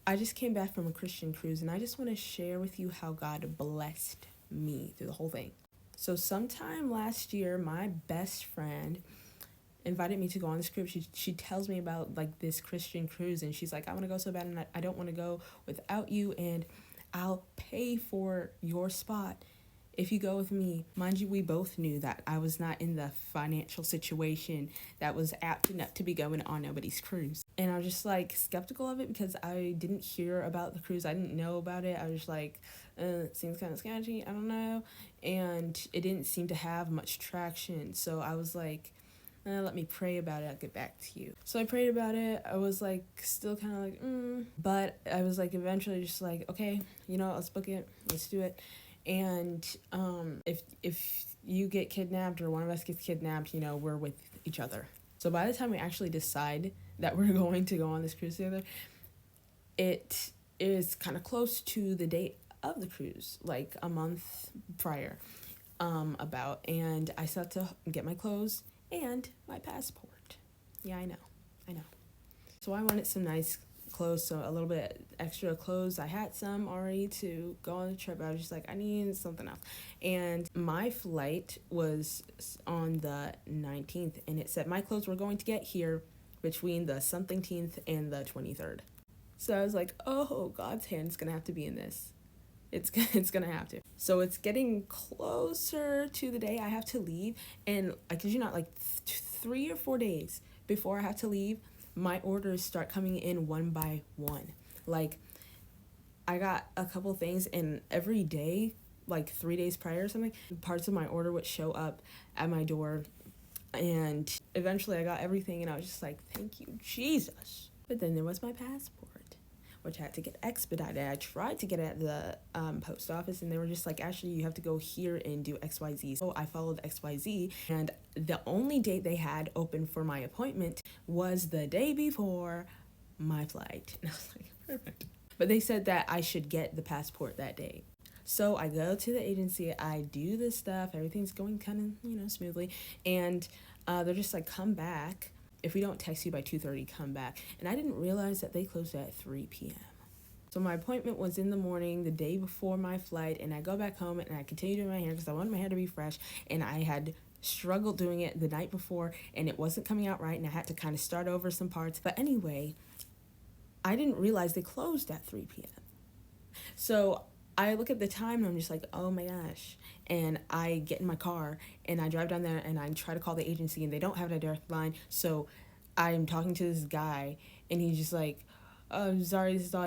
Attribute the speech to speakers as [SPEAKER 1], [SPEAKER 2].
[SPEAKER 1] I just came back from a Christian cruise and I just want to share with you how God blessed me through the whole thing. So, sometime last year, my best friend invited me to go on this cruise. She tells me about like this Christian cruise, and she's like, I want to go so bad, and I don't want to go without you, and I'll pay for your spot if you go with me. Mind you, we both knew that I was not in the financial situation that was apt enough to be going on nobody's cruise. And I was just like skeptical of it because I didn't hear about the cruise. I didn't know about it. I was just like, it seems kind of sketchy. I don't know. And it didn't seem to have much traction. So I was like, let me pray about it. I'll get back to you. So I prayed about it. I was like, still kind of like, But I was like, eventually just like, okay, let's book it. Let's do it. And if you get kidnapped or one of us gets kidnapped, we're with each other. So by the time we actually decide that we're going to go on this cruise together, it is kind of close to the date of the cruise, like a month prior, and I still have to get my clothes and my passport. Yeah, I know. So I wanted some nice clothes, so a little bit extra clothes. I had some already to go on the trip. I was just like, I need something else. And my flight was on the 19th, and it said my clothes were going to get here between the something-teenth and the 23rd. So I was like, oh, God's hand is going to have to be in this. It's going to have to. So it's getting closer to the day I have to leave. And I kid you not, like 3 or 4 days before I have to leave, my orders start coming in one by one. Like, I got a couple things, and every day, like 3 days prior or something, parts of my order would show up at my door. And eventually I got everything, and I was just like, thank you, Jesus. But then there was my passport, which I had to get expedited. I tried to get it at the post office, and they were just like, actually, you have to go here and do XYZ. So I followed XYZ, and the only date they had open for my appointment was the day before my flight. And I was like, perfect. But they said that I should get the passport that day. So I go to the agency, I do this stuff, everything's going kind of, smoothly, and they're just like, come back. If we don't text you by 2:30, come back. And I didn't realize that they closed at 3 p.m. So my appointment was in the morning, the day before my flight, and I go back home and I continue doing my hair because I wanted my hair to be fresh, and I had struggled doing it the night before, and it wasn't coming out right, and I had to kind of start over some parts. But anyway, I didn't realize they closed at 3 p.m. So I look at the time and I'm just like, oh my gosh. And I get in my car and I drive down there and I try to call the agency, and they don't have a direct line. So I'm talking to this guy and he's just like, oh, sorry, this is all